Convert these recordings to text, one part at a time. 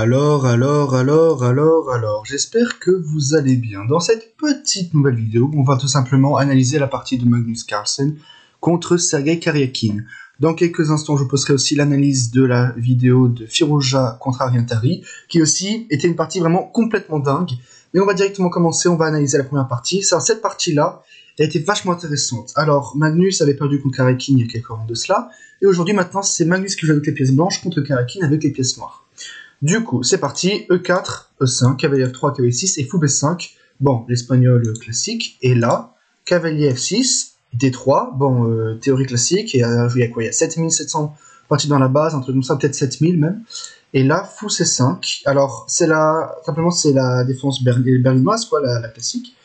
Alors, j'espère que vous allez bien. Dans cette petite nouvelle vidéo, on va tout simplement analyser la partie de Magnus Carlsen contre Sergei Karyakin. Dans quelques instants, je posterai aussi l'analyse de la vidéo de Firouzja contre Ariantari, qui aussi était une partie vraiment complètement dingue. Mais on va directement commencer, on va analyser la première partie. Cette partie-là, elle était vachement intéressante. Alors, Magnus avait perdu contre Karyakin il y a quelques rounds de cela, et aujourd'hui, maintenant, c'est Magnus qui joue avec les pièces blanches contre Karyakin avec les pièces noires. Du coup, c'est parti, E4, E5, cavalier F3, cavalier 6 et fou B5. Bon, l'espagnol classique. Et là, cavalier F6, D3, bon, théorie classique. Et il y a quoi? Il y a 7700 parties dans la base, un truc comme ça, peut-être 7000 même. Et là, fou C5. Alors, simplement, c'est la défense berlinoise, quoi, la classique.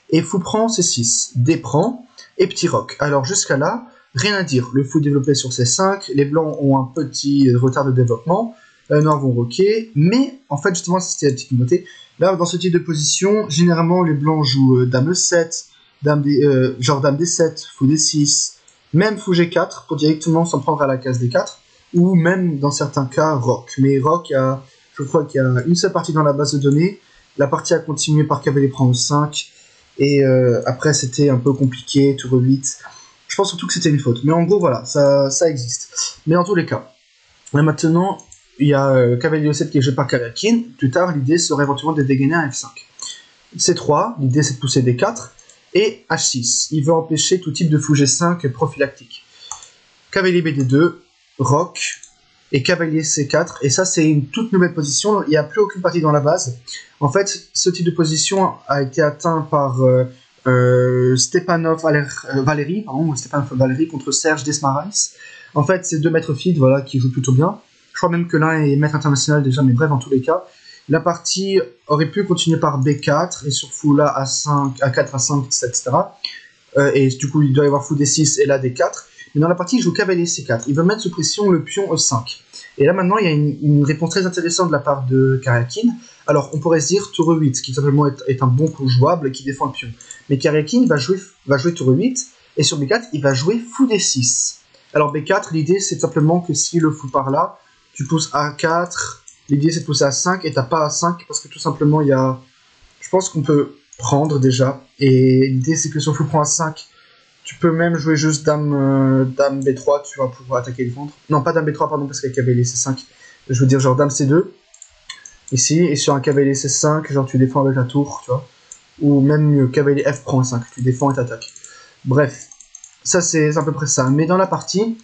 Et fou prend C6, D prend, et petit roc. Alors, jusqu'à là, rien à dire. Le fou développé sur C5, les blancs ont un petit retard de développement. Les noirs vont roquer, mais en fait, justement, c'était la petite nouveauté. Là, dans ce type de position, généralement, les blancs jouent Dame E7, genre Dame D7, Fou D6, même Fou G4 pour directement s'en prendre à la case D4, ou même dans certains cas Roc. Mais Roc, je crois qu'il y a une seule partie dans la base de données. La partie a continué par cavalier prend E5, et après, c'était un peu compliqué, tour E8. Je pense surtout que c'était une faute. Mais en gros, voilà, ça existe. Mais en tous les cas, là maintenant, il y a cavalier E7 qui est joué par Karyakin. Plus tard, l'idée serait éventuellement de dégainer un F5. C3, l'idée c'est de pousser D4. Et H6, il veut empêcher tout type de fou G5 prophylactique. Cavalier BD2, Roc, et cavalier C4. Et ça, c'est une toute nouvelle position. Il n'y a plus aucune partie dans la base. En fait, ce type de position a été atteint par Stepanov Valéry contre Serge Desmarais. En fait, c'est deux maîtres feed voilà, qui jouent plutôt bien. Je crois même que l'un est maître international déjà, mais bref, dans tous les cas. La partie aurait pu continuer par B4, et sur fou là A5, A4, A5, etc. Et du coup, il doit y avoir fou D6 et là D4. Mais dans la partie, il joue cavalier C4. Il veut mettre sous pression le pion E5. Et là, maintenant, il y a une réponse très intéressante de la part de Karyakin. Alors, on pourrait se dire tour E8, qui simplement est un bon coup jouable qui défend le pion. Mais Karyakin va jouer tour E8, et sur B4, il va jouer fou D6. Alors, B4, l'idée, c'est simplement que si le fou par là, tu pousses A4, l'idée c'est de pousser A5 et t'as pas A5 parce que tout simplement il y a... Je pense qu'on peut prendre déjà, et l'idée c'est que si on fou prend A5, tu peux même jouer juste dame B3, tu vas pouvoir attaquer et défendre. Non, pas dame B3, pardon, parce qu'il y a cavalier C5. Je veux dire genre dame C2, ici, et sur un cavalier C5, genre tu défends avec la tour, tu vois. Ou même mieux, cavalier F prend A5, tu défends et t'attaques. Bref, ça c'est à peu près ça. Mais dans la partie...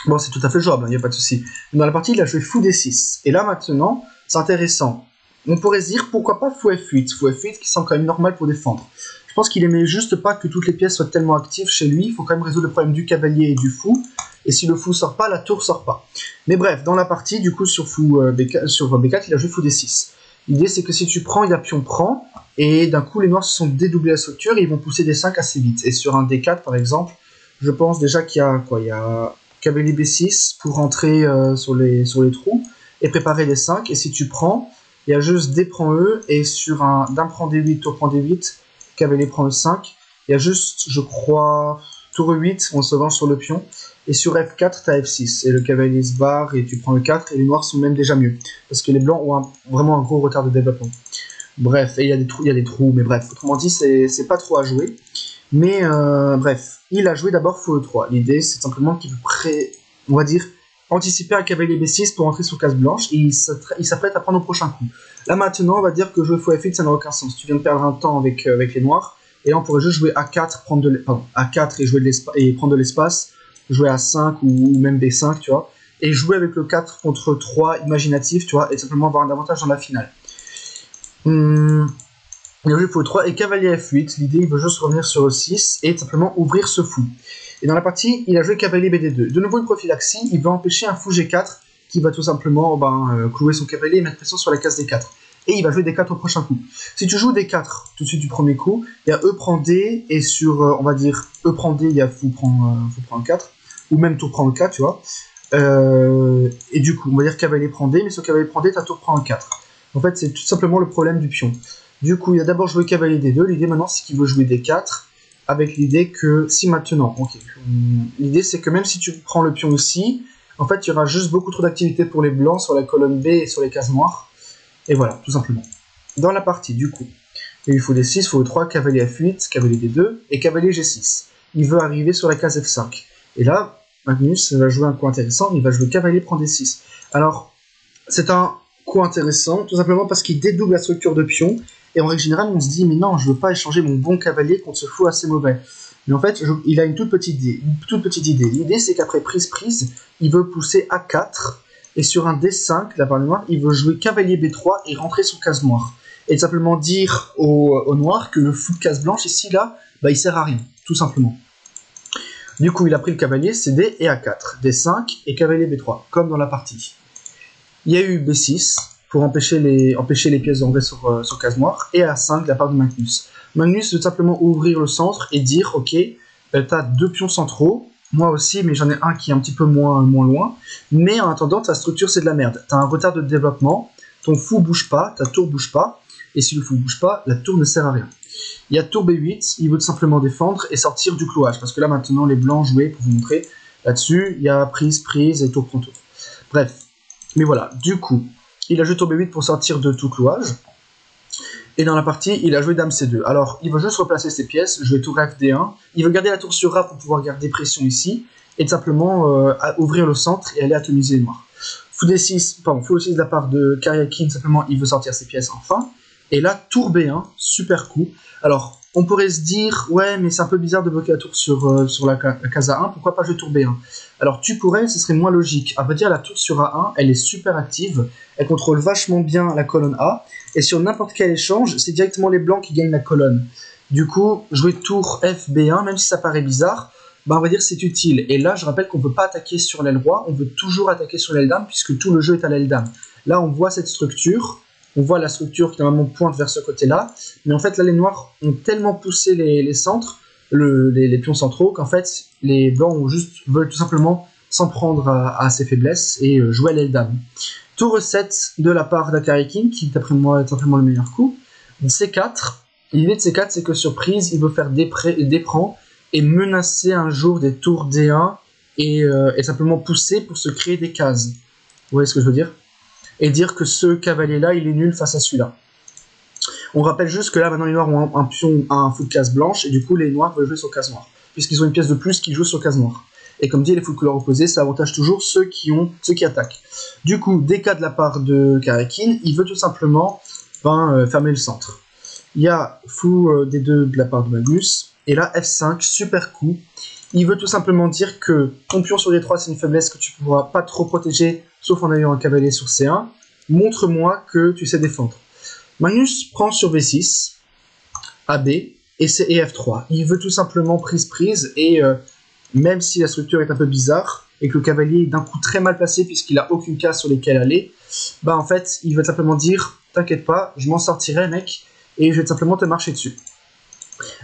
Bon, c'est tout à fait jouable, il n'y a pas de souci. Dans la partie, il a joué fou D6. Et là, maintenant, c'est intéressant. On pourrait se dire, pourquoi pas fou F8. Fou F8 qui semble quand même normal pour défendre. Je pense qu'il aimait juste pas que toutes les pièces soient tellement actives chez lui. Il faut quand même résoudre le problème du cavalier et du fou. Et si le fou sort pas, la tour sort pas. Mais bref, dans la partie, du coup, sur B4, il a joué fou D6. L'idée, c'est que si tu prends, il y a pion prend. Et d'un coup, les noirs se sont dédoublés la structure et ils vont pousser D5 assez vite. Et sur un D4, par exemple, je pense déjà qu'il y a quoi? Il y a... cavalier B6 pour rentrer sur les trous et préparer les 5. Et si tu prends, il y a juste D prend E, et sur un dame prend D8, tour prend D8, cavalier prend E5. Il y a juste, je crois, tour E8, on se venge sur le pion. Et sur F4, tu as F6. Et le cavalier se barre et tu prends E4. Et les noirs sont même déjà mieux. Parce que les blancs ont vraiment un gros retard de développement. Bref, et il y a des trous, mais bref. Autrement dit, c'est pas trop à jouer. Mais bref, il a joué d'abord fou E3. L'idée, c'est simplement qu'il veut on va dire, anticiper un cavalier B6 pour entrer sur case blanche, et il s'apprête à prendre au prochain coup. Là maintenant, on va dire que jouer fou F8, ça n'a aucun sens. Tu viens de perdre un temps avec les noirs, et là on pourrait juste jouer A4, A4 et prendre de l'espace, jouer A5 ou même B5, tu vois, et jouer avec le 4 contre 3 imaginatif, tu vois, et simplement avoir un avantage dans la finale. Il a joué fou 3 et cavalier F8, l'idée il veut juste revenir sur E6 et simplement ouvrir ce fou. Et dans la partie, il a joué cavalier BD2. De nouveau une prophylaxie, il va empêcher un fou G4 qui va tout simplement clouer son cavalier et mettre pression sur la case D4. Et il va jouer D4 au prochain coup. Si tu joues D4 tout de suite du premier coup, il y a E prend D, et sur, on va dire, E prend D, il y a fou prend E4, ou même tour prend E4, tu vois. Et du coup, on va dire cavalier prend D, mais sur cavalier prend D, ta tour prend E4. En fait, c'est tout simplement le problème du pion. Du coup, il a d'abord joué cavalier D2. L'idée maintenant, c'est qu'il veut jouer D4, avec l'idée que si maintenant... Ok. L'idée, c'est que même si tu prends le pion aussi, en fait, il y aura juste beaucoup trop d'activité pour les blancs sur la colonne B et sur les cases noires. Et voilà, tout simplement. Dans la partie, du coup, il faut D6, il faut E3, cavalier F8, cavalier D2 et cavalier G6. Il veut arriver sur la case F5. Et là, Magnus va jouer un coup intéressant, il va jouer cavalier prend D6. Alors, c'est un coup intéressant, tout simplement parce qu'il dédouble la structure de pion, et en règle générale, on se dit, mais non, je veux pas échanger mon bon cavalier contre ce fou assez mauvais. Mais en fait, il a une toute petite idée. L'idée, c'est qu'après prise, il veut pousser A4, et sur un D5, la part du noir, il veut jouer cavalier B3 et rentrer sur case noire. Et simplement dire au noir que le fou de case blanche, ici, là, bah, il sert à rien, tout simplement. Du coup, il a pris le cavalier, CD et A4, D5 et cavalier B3, comme dans la partie. Il y a eu B6 pour empêcher les pièces de rentrer sur case noire, et A5 de la part de Magnus. Magnus veut simplement ouvrir le centre et dire, ok, t'as 2 pions centraux, moi aussi, mais j'en ai un qui est un petit peu moins loin, mais en attendant, ta structure c'est de la merde. T'as un retard de développement, ton fou bouge pas, ta tour bouge pas, et si le fou bouge pas, la tour ne sert à rien. Il y a tour B8, il veut tout simplement défendre et sortir du clouage, parce que là maintenant les blancs jouaient, pour vous montrer, là-dessus, il y a prise et tour prend tour. Bref, mais voilà, du coup, il a joué tour B8 pour sortir de tout clouage, et dans la partie, il a joué dame C2. Alors, il va juste replacer ses pièces, jouer tour FD1, il veut garder la tour sur A pour pouvoir garder pression ici, et simplement ouvrir le centre et aller atomiser les noirs. Fou D6, pardon, fou E6 de la part de Karyakin, simplement il veut sortir ses pièces enfin. Et là, tour B1, super coup. Alors, on pourrait se dire, ouais, mais c'est un peu bizarre de bloquer la tour sur la case A1, pourquoi pas jouer tour B1? Alors, tu pourrais, ce serait moins logique. À vrai dire, la tour sur A1, elle est super active, elle contrôle vachement bien la colonne A, et sur n'importe quel échange, c'est directement les blancs qui gagnent la colonne. Du coup, jouer tour FB1, même si ça paraît bizarre, bah on va dire c'est utile. Et là, je rappelle qu'on ne peut pas attaquer sur l'aile roi, on veut toujours attaquer sur l'aile dame, puisque tout le jeu est à l'aile dame. Là, on voit cette structure, on voit la structure qui normalement pointe vers ce côté-là, mais en fait là les noirs ont tellement poussé les centres, les pions centraux, qu'en fait les blancs veulent tout simplement s'en prendre à ses faiblesses et jouer à l'aile dame. Tour 7 de la part d'Akarikin, qui d'après moi est simplement le meilleur coup. C4, l'idée de C4 c'est que sur prise il veut faire des prends et menacer un jour des tours D1 et simplement pousser pour se créer des cases. Vous voyez ce que je veux dire? Et dire que ce cavalier-là, il est nul face à celui-là. On rappelle juste que là, maintenant, les noirs ont un fou de case blanche, et du coup, les noirs veulent jouer sur case noire, puisqu'ils ont une pièce de plus qui joue sur case noire. Et comme dit, les fous de couleur opposée, ça avantage toujours ceux qui attaquent. Du coup, DK de la part de Karyakin, il veut tout simplement fermer le centre. Il y a fou D2 de la part de Magnus, et là, F5, super coup. Il veut tout simplement dire que ton pion sur D3, c'est une faiblesse que tu ne pourras pas trop protéger, sauf en ayant un cavalier sur C1. Montre-moi que tu sais défendre. Magnus prend sur V6, AB et F3. Il veut tout simplement prise, et même si la structure est un peu bizarre, et que le cavalier est d'un coup très mal placé, puisqu'il n'a aucune case sur lesquelles aller, bah en fait, il veut simplement dire, t'inquiète pas, je m'en sortirai, mec, et je vais simplement te marcher dessus.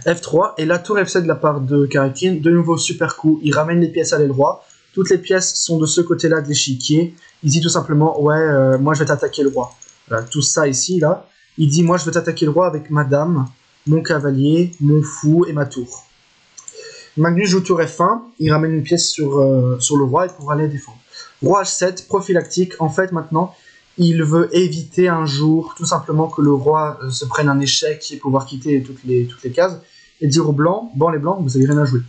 F3, et la tour F7 de la part de Karyakin, de nouveau super coup, il ramène les pièces à l'aile roi, toutes les pièces sont de ce côté-là de l'échiquier, il dit tout simplement, ouais, moi je vais t'attaquer le roi. Voilà, tout ça ici, là, il dit, moi je vais t'attaquer le roi avec ma dame, mon cavalier, mon fou et ma tour. Magnus joue tour F1, il ramène une pièce sur le roi et pour aller défendre. Roi H7, prophylactique, en fait maintenant, il veut éviter un jour, tout simplement, que le roi se prenne un échec et pouvoir quitter toutes les cases, et dire aux blancs, bon les blancs, vous avez rien à jouer.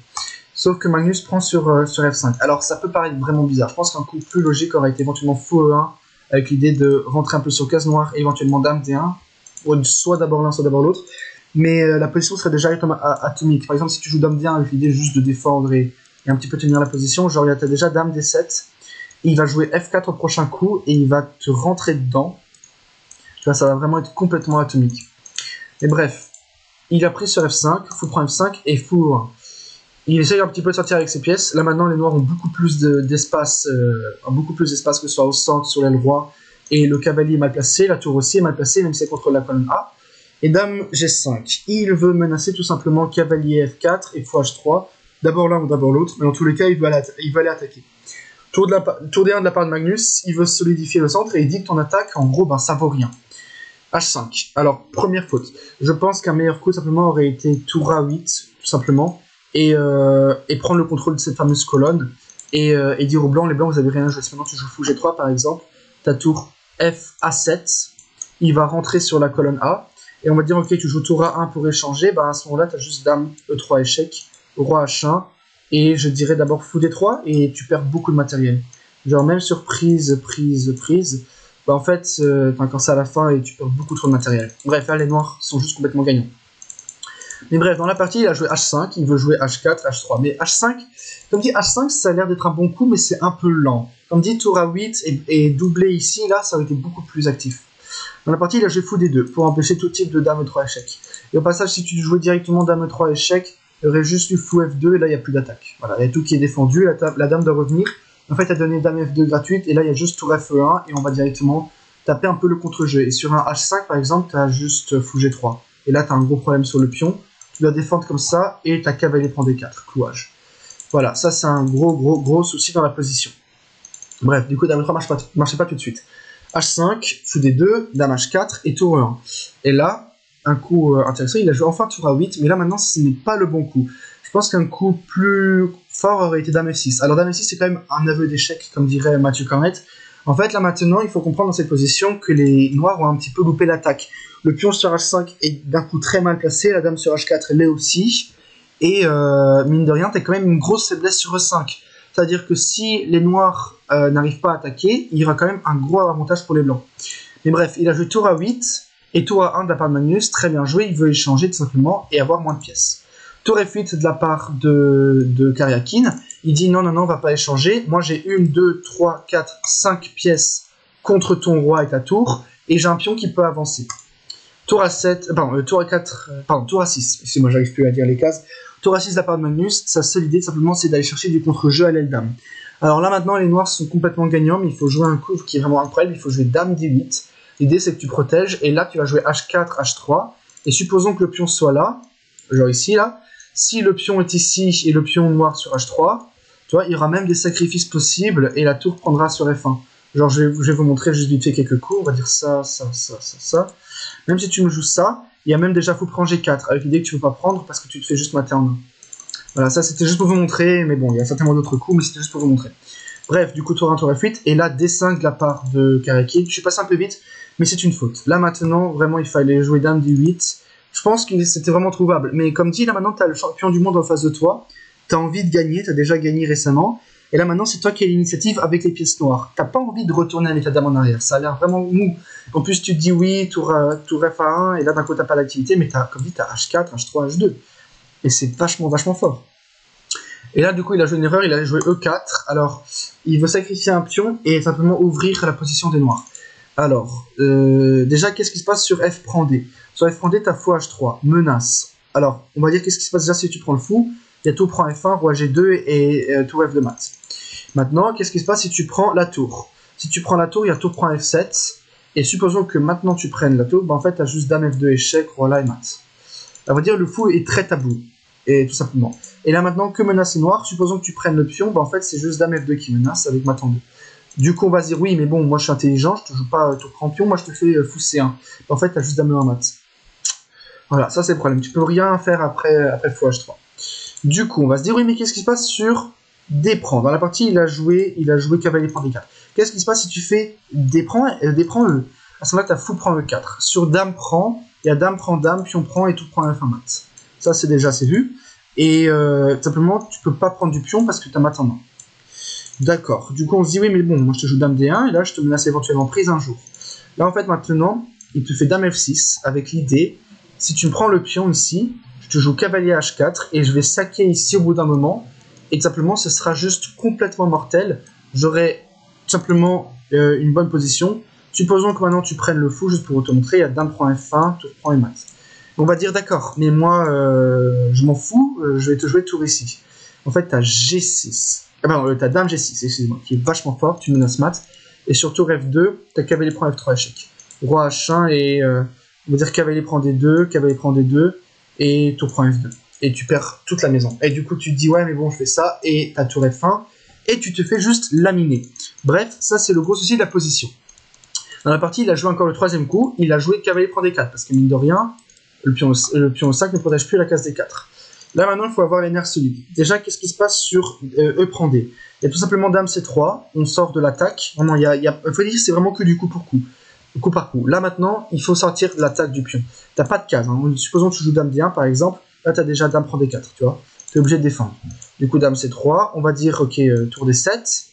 Sauf que Magnus prend sur F5. Alors ça peut paraître vraiment bizarre, je pense qu'un coup plus logique aurait été éventuellement fou E1, avec l'idée de rentrer un peu sur case noire, et éventuellement dame D1, ou soit d'abord l'un, soit d'abord l'autre, mais la position serait déjà atomique. Par exemple, si tu joues dame D1 avec l'idée juste de défendre et un petit peu tenir la position, genre tu as déjà dame D7, il va jouer F4 au prochain coup et il va te rentrer dedans. Tu vois, ça va vraiment être complètement atomique. Mais bref, il a pris sur F5, fou prend F5 et fou 1. Il essaye un petit peu de sortir avec ses pièces. Là maintenant, les noirs ont beaucoup plus d'espace, que ce soit au centre, sur l'aile roi. Et le cavalier est mal placé, la tour aussi est mal placée, même si elle contrôle la colonne A. Et dame G5. Il veut menacer tout simplement cavalier F4 et fou H3. D'abord l'un ou d'abord l'autre, mais dans tous les cas, il veut aller attaquer. Tour D1 de la part de Magnus, il veut solidifier le centre et il dit que ton attaque, en gros, ben, ça vaut rien. H5. Alors, première faute. Je pense qu'un meilleur coup, simplement, aurait été tour A8, tout simplement, et prendre le contrôle de cette fameuse colonne, et dire aux blancs, les blancs, vous avez rien à jouer. Maintenant, tu joues fou G3, par exemple, ta tour F A7, il va rentrer sur la colonne A, et on va dire, ok, tu joues tour A1 pour échanger, bah à ce moment-là, tu as juste dame E3 échec, roi H1, et je dirais d'abord fou D3, et tu perds beaucoup de matériel. Genre même sur prise, bah en fait, t'as encore ça à la fin, et tu perds beaucoup trop de matériel. Bref, là, les noirs sont juste complètement gagnants. Mais bref, dans la partie, il a joué H5, il veut jouer H4, H3. Mais H5, comme dit, H5, ça a l'air d'être un bon coup, mais c'est un peu lent. Comme dit, tour A8 et doublé ici, là, ça aurait été beaucoup plus actif. Dans la partie, il a joué fou D2 pour empêcher tout type de dame E3 échec. Et au passage, si tu jouais directement dame E3 échec, il y aurait juste eu fou F2 et là, il n'y a plus d'attaque. Voilà, il y a tout qui est défendu, la dame doit revenir. En fait, elle a donné dame F2 gratuite et là, il y a juste tour Fe1 et on va directement taper un peu le contre-jeu. Et sur un H5, par exemple, tu as juste fou G3. Et là, tu as un gros problème sur le pion. Tu dois défendre comme ça et ta cavalier prend D4, clouage. Voilà, ça c'est un gros souci dans la position. Bref, du coup, dame E3 marchait pas tout de suite. H5, fou D2, dame H4 et tour E1. Et là, un coup intéressant, il a joué enfin tour A8, mais là maintenant, ce n'est pas le bon coup. Je pense qu'un coup plus fort aurait été dame F6. Alors dame F6, c'est quand même un aveu d'échec, comme dirait Mathieu Cornette. En fait, là maintenant, il faut comprendre dans cette position que les noirs ont un petit peu loupé l'attaque. Le pion sur H5 est d'un coup très mal placé, la dame sur H4 l'est aussi, et mine de rien, t'as quand même une grosse faiblesse sur E5. C'est-à-dire que si les noirs n'arrivent pas à attaquer, il y aura quand même un gros avantage pour les blancs. Mais bref, il a joué tour A8 et tour A1 de la part de Magnus, très bien joué, il veut échanger tout simplement et avoir moins de pièces. Tour F8 de la part de Karyakin, il dit non, on va pas échanger, moi j'ai 1, 2, 3, 4, 5 pièces contre ton roi et ta tour, et j'ai un pion qui peut avancer. Tour A7, tour A4, tour A6, si moi j'arrive plus à dire les cases. Tour A6 de la part de Magnus, sa seule idée simplement c'est d'aller chercher du contre-jeu à l'aile dame. Alors là maintenant les noirs sont complètement gagnants, mais il faut jouer un coup qui est vraiment incroyable, il faut jouer dame D8. L'idée c'est que tu protèges, et là tu vas jouer H4, H3, et supposons que le pion soit là, genre ici là, si le pion est ici et le pion noir sur H3, tu vois, il y aura même des sacrifices possibles, et la tour prendra sur F1. Genre je vais vous montrer juste vite fait quelques coups, on va dire ça. Même si tu me joues ça, il y a même déjà fou prend G4, avec l'idée que tu ne peux pas prendre parce que tu te fais juste mater en main. Voilà, ça c'était juste pour vous montrer, mais bon, il y a certainement d'autres coups, mais c'était juste pour vous montrer. Bref, du coup, tour 1, tour F8, et là, D5 de la part de Karyakin. Je suis passé un peu vite, mais c'est une faute. Là, maintenant, vraiment, il fallait jouer dame D8. Je pense que c'était vraiment trouvable, mais comme dit, là, maintenant, tu as le champion du monde en face de toi, tu as envie de gagner, tu as déjà gagné récemment, et là, maintenant, c'est toi qui as l'initiative avec les pièces noires. T'as pas envie de retourner avec la dame en arrière, ça a l'air vraiment mou. En plus, tu te dis oui, tour F1, et là, d'un coup, t'as pas d'activité, mais comme dit, t'as H4, H3, H2. Et c'est vachement fort. Et là, du coup, il a joué une erreur, il a joué E4. Alors, il veut sacrifier un pion et simplement ouvrir la position des noirs. Alors, déjà, qu'est-ce qui se passe sur F prend D? Sur F prend D, t'as fou H3, menace. Alors, on va dire qu'est-ce qui se passe déjà si tu prends le fou. Il y a tour prend F1, roi G2 et tour F de mat. Maintenant, qu'est-ce qui se passe si tu prends la tour? Si tu prends la tour, il y a tour prend F7. Et supposons que maintenant tu prennes la tour, bah en fait, t'as juste dame F2 échec, roi là et mat. Ça veut dire le fou est très tabou. Et tout simplement. Et là maintenant, que menace noir, supposons que tu prennes le pion, bah en fait c'est juste dame F2 qui menace avec mat en 2. Du coup on va se dire oui mais bon, moi je suis intelligent, je te joue pas tour prend pion, moi je te fais fou C1. Bah, en fait t'as juste dame E1 mat. Voilà, ça c'est le problème, tu peux rien faire après fou H3. Du coup on va se dire oui mais qu'est-ce qui se passe sur D prend? Dans la partie il a joué cavalier prend D4. Qu'est-ce qui se passe si tu fais D prend E? À ce moment-là t'as fou prend E4. Sur dame prend, il y a dame prend dame, pion prend et tout prend F1 mat. Ça, c'est déjà, c'est vu. Et simplement, tu peux pas prendre du pion parce que tu as mat en main. D'accord. Du coup, on se dit, oui, mais bon, moi, je te joue dame D1, et là, je te menace éventuellement prise un jour. Là, en fait, maintenant, il te fait dame F6, avec l'idée, si tu me prends le pion ici, je te joue cavalier H4, et je vais saquer ici au bout d'un moment, et tout simplement, ce sera juste complètement mortel. J'aurai simplement une bonne position. Supposons que maintenant, tu prennes le fou, juste pour vous te montrer, il y a dame prend F1, tour prend et mat. On va dire d'accord, mais moi je m'en fous, je vais te jouer tour ici. En fait, t'as G6. T'as dame G6, excusez-moi, qui est vachement fort, tu menaces mat. Et sur tour F2, t'as cavalier prend F3 échec. Roi H1 et on va dire cavalier prend D2, et tour prend F2. Et tu perds toute la maison. Et du coup, tu te dis ouais, mais bon, je fais ça, et t'as tour F1, et tu te fais juste laminer. Bref, ça c'est le gros souci de la position. Dans la partie, il a joué encore le troisième coup, il a joué cavalier prend D4, parce que mine de rien, le pion 5 ne protège plus la case D4. Là maintenant il faut avoir les nerfs solides. Déjà qu'est-ce qui se passe sur E prend D? Il y a tout simplement dame C3, on sort de l'attaque. Vraiment, faut dire c'est vraiment que du coup pour coup. coup par coup. Là maintenant, il faut sortir de l'attaque du pion. T'as pas de case. Hein. Supposons que tu joues dame D1 par exemple. Là, t'as déjà dame prend D4, tu vois. T'es obligé de défendre. Du coup, dame C3. On va dire, ok, tour D7.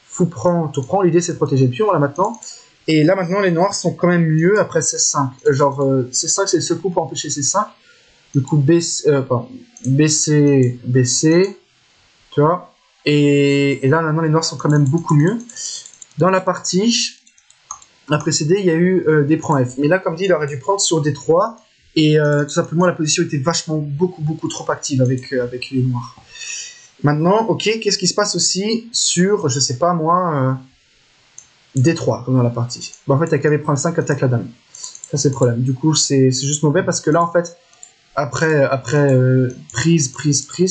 Fou prend, tour prend. L'idée, c'est de protéger le pion là maintenant. Et là maintenant, les noirs sont quand même mieux après C5. Genre, C5, c'est le seul coup pour empêcher C5. Du coup, BC, BC. Tu vois. Et là, maintenant, les noirs sont quand même beaucoup mieux. Dans la partie, la précédée, il y a eu D prend F. Mais là, comme dit, il aurait dû prendre sur D3. Et tout simplement, la position était vachement, beaucoup trop active avec les noirs. Maintenant, ok, qu'est-ce qui se passe aussi sur, je sais pas moi, D3, comme dans la partie. Bon, en fait, t'as KV prend 5, attaque la dame. Ça, c'est le problème. Du coup, c'est juste mauvais parce que là, en fait, après prise,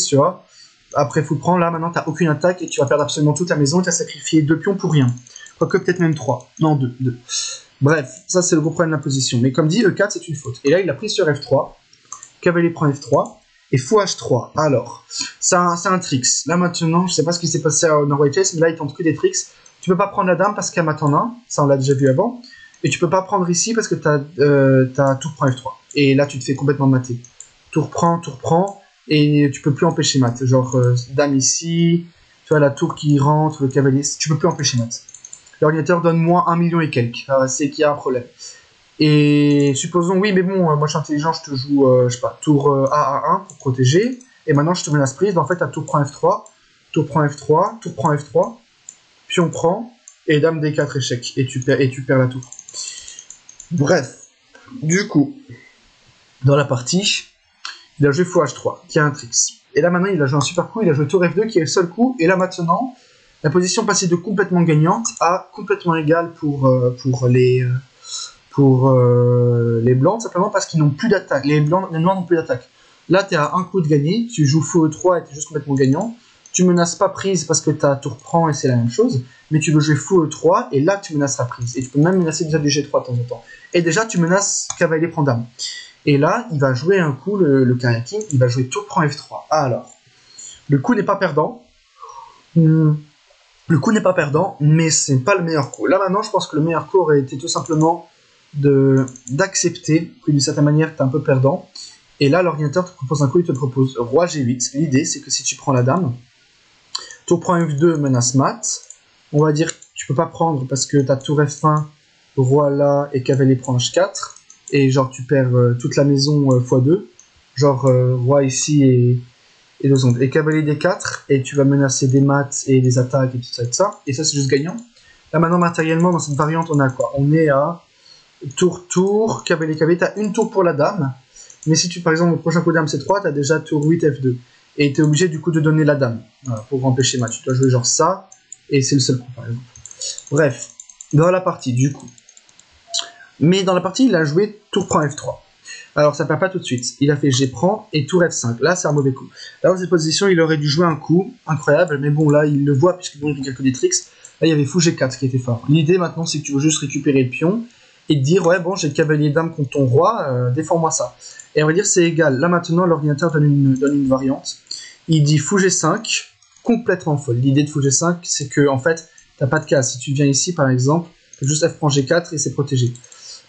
tu vois, après fou prend, là, maintenant, t'as aucune attaque et tu vas perdre absolument toute la maison et t'as sacrifié 2 pions pour rien. Quoique peut-être même 3. Non, 2. Bref, ça, c'est le gros problème de la position. Mais comme dit, E4, c'est une faute. Et là, il a pris sur F3. Cavalier prend F3. Et fou H3. Alors, c'est un tricks. Là, maintenant, je sais pas ce qui s'est passé à Norway Chess, mais là, il tente que des tricks. Tu peux pas prendre la dame parce qu'elle m'attend 1. Ça, on l'a déjà vu avant. Et tu peux pas prendre ici parce que t'as tour prend F3. Et là, tu te fais complètement mater. Tour prend. Et tu peux plus empêcher mat. Genre, dame ici. Tu vois, la tour qui rentre, le cavalier. Tu peux plus empêcher mat. L'ordinateur donne moins 1 million et quelques. C'est qu'il y a un problème. Et supposons, oui, mais bon, moi je suis intelligent, je te joue, je sais pas, tour A à 1 pour protéger. Et maintenant je te menace prise. Ben, en fait, à tour prend F3, tour prend F3, tour prend F3, pion prend, et dame D4 échec. Et tu perds la tour. Bref, du coup, dans la partie, il a joué fou H3, qui est un tricks. Et là maintenant, il a joué un super coup, il a joué tour F2, qui est le seul coup. Et là maintenant, la position passée de complètement gagnante à complètement égale pour les blancs, simplement parce qu'ils n'ont plus d'attaque. Les noirs n'ont plus d'attaque. Là, tu es à un coup de gagner, tu joues fou E3 et tu es juste complètement gagnant. Tu menaces pas prise parce que tu as tour prend et c'est la même chose, mais tu veux jouer fou E3 et là tu menaces la prise. Et tu peux même menacer déjà du G3 de temps en temps. Et déjà, tu menaces cavalier prend dame. Et là, il va jouer un coup, le carrière king, il va jouer tour prend F3. Alors, le coup n'est pas perdant. Le coup n'est pas perdant, mais c'est pas le meilleur coup. Là maintenant, je pense que le meilleur coup aurait été tout simplement d'accepter que d'une certaine manière tu es un peu perdant. Et là, l'ordinateur te propose un coup, il te propose roi G8. L'idée, c'est que si tu prends la dame, tour prend F2, menace mat. On va dire que tu peux pas prendre parce que tu as tour F1, roi là et cavalier prend H4. Et genre, tu perds toute la maison x2. Genre, roi ici et 2 ondes. Et cavalier D4, et tu vas menacer des maths et des attaques et tout ça et tout ça. Et ça, c'est juste gagnant. Là, maintenant, matériellement, dans cette variante, on a quoi? On est à tour, cavalier, t'as une tour pour la dame. Mais si tu, par exemple, au prochain coup dame C3, t'as déjà tour 8, F2. Et t'es obligé, du coup, de donner la dame. Voilà, pour empêcher mat. Tu dois jouer genre ça, et c'est le seul coup, par exemple. Bref, dans la partie, du coup. Mais dans la partie, il a joué tour prend F3. Alors, ça perd pas tout de suite. Il a fait G prend et tour F5. Là, c'est un mauvais coup. Là, dans cette position, il aurait dû jouer un coup incroyable. Mais bon, là, il le voit, puisque bon, il y a que des tricks. Là, il y avait fou G4 qui était fort. L'idée, maintenant, c'est que tu veux juste récupérer le pion et te dire, ouais, bon, j'ai cavalier dame contre ton roi, défends-moi ça. Et on va dire, c'est égal. Là, maintenant, l'ordinateur donne une variante. Il dit fou G5, complètement folle. L'idée de fou G5, c'est que, en fait, t'as pas de case. Si tu viens ici, par exemple, juste F prend G4 et c'est protégé.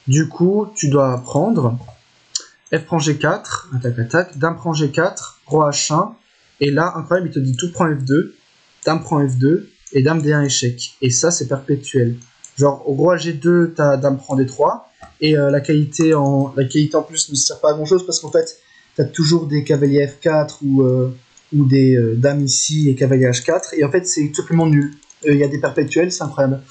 Du coup, tu dois prendre F prend G4, attaque, dame prend G4, roi H1, et là, incroyable, il te dit tout prend F2, dame prend F2, et dame D1 échec. Et ça, c'est perpétuel. Genre, au roi G2, ta dame prend D3, et la qualité en plus ne sert pas à grand chose, parce qu'en fait, tu as toujours des cavaliers F4 ou des dames ici et cavalier H4, et en fait, c'est tout simplement nul. Il y a des perpétuels, c'est incroyable.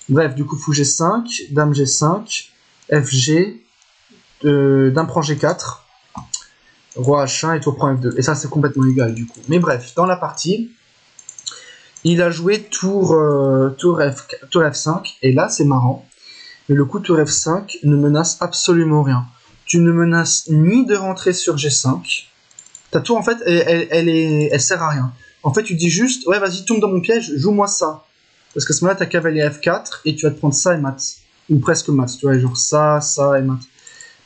Bref, du coup, fou G5, dame G5, FG, dame prend G4, roi H1 et tour prend F2. Et ça, c'est complètement égal, du coup. Mais bref, dans la partie, il a joué tour F5, et là, c'est marrant. Mais le coup tour F5 ne menace absolument rien. Tu ne menaces ni de rentrer sur G5. Ta tour, en fait, elle sert à rien. En fait, tu dis juste, ouais, vas-y, tombe dans mon piège, joue-moi ça. Parce qu'à ce moment-là, t'as cavalier F4, et tu vas te prendre ça et mat. Ou presque mat, tu vois, genre ça et mat.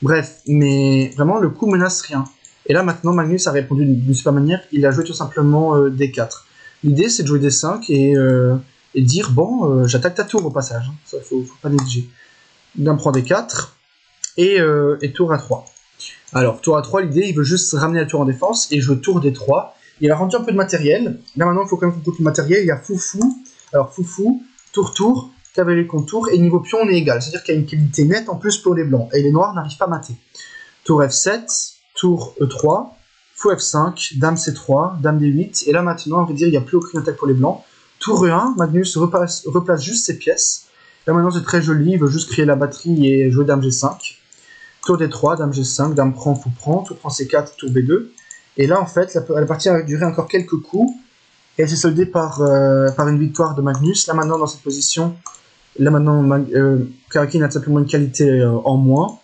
Bref, mais vraiment, le coup menace rien. Et là, maintenant, Magnus a répondu d'une super manière, il a joué tout simplement D4. L'idée, c'est de jouer D5 et dire, bon, j'attaque ta tour au passage. Hein. Ça, faut pas négliger. Dame prend D4, et tour A3. Alors, tour A3, l'idée, il veut juste ramener la tour en défense, et jouer tour D3. Il a rendu un peu de matériel. Là, maintenant, il faut quand même qu'on coûte le matériel. Il y a Foufou. Alors, Foufou, tour, cavalier contre tour, et niveau pion, on est égal. C'est-à-dire qu'il y a une qualité nette en plus pour les blancs. Et les noirs n'arrivent pas à mater. Tour F7, tour E3, fou F5, dame C3, dame D8. Et là, maintenant, on va dire, il n'y a plus aucune attaque pour les blancs. Tour E1, Magnus replace juste ses pièces. Là, maintenant, c'est très joli. Il veut juste créer la batterie et jouer dame G5. Tour D3, dame G5, dame prend, fou prend, tour prend C4, tour B2. Et là, en fait, la partie a duré encore quelques coups. Et elle s'est soldée par une victoire de Magnus. Là, maintenant, dans cette position, là, maintenant, Karakin a simplement une qualité en moins.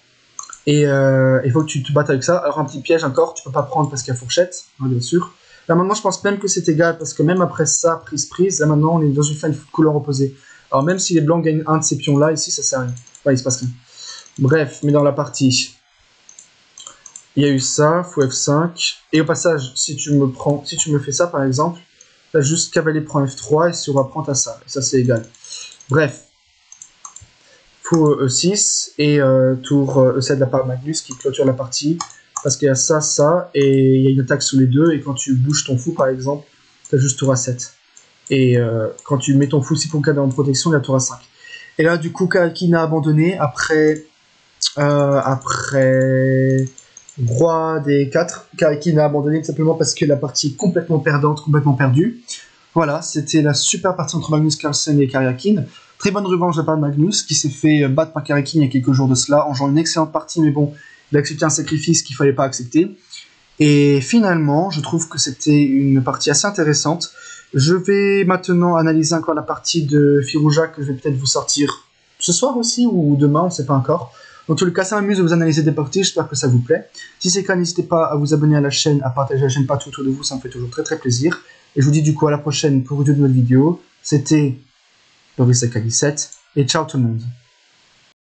Et il faut que tu te battes avec ça. Alors, un petit piège encore, tu peux pas prendre parce qu'il y a fourchette, hein, bien sûr. Là, maintenant, je pense même que c'est égal, parce que même après ça, prise, là, maintenant, on est dans une fin de couleur opposée. Alors, même si les blancs gagnent un de ces pions-là, ici, ça sert à rien. Ouais, il se passe rien. Bref, mais dans la partie... Il y a eu ça, fou F5, et au passage, si tu me fais ça par exemple, là juste cavalier prend F3 et sur va prendre à ça, et ça c'est égal. Bref, fou E6 et tour E7 de la part de Magnus qui clôture la partie, parce qu'il y a ça, et il y a une attaque sous les deux, et quand tu bouges ton fou par exemple, tu as juste tour A7. Et quand tu mets ton fou 6 pour cadrer en protection, il y a tour A5. Et là du coup, Karakin a abandonné après Roi des 4, Karakin a abandonné tout simplement parce que la partie est complètement perdante, complètement perdue. Voilà, c'était la super partie entre Magnus Carlsen et Karakin. Très bonne revanche de la part de Magnus, qui s'est fait battre par Karakin il y a quelques jours de cela, en jouant une excellente partie, mais bon, il a accepté un sacrifice qu'il fallait pas accepter. Et finalement, je trouve que c'était une partie assez intéressante. Je vais maintenant analyser encore la partie de Firouzja, que je vais peut-être vous sortir ce soir aussi, ou demain, on ne sait pas encore. Dans tous les cas, ça m'amuse de vous analyser des parties, j'espère que ça vous plaît. Si c'est le cas, n'hésitez pas à vous abonner à la chaîne, à partager la chaîne partout autour de vous, ça me fait toujours très très plaisir. Et je vous dis du coup à la prochaine pour une nouvelle vidéo. C'était Loris AK17, et ciao tout le monde.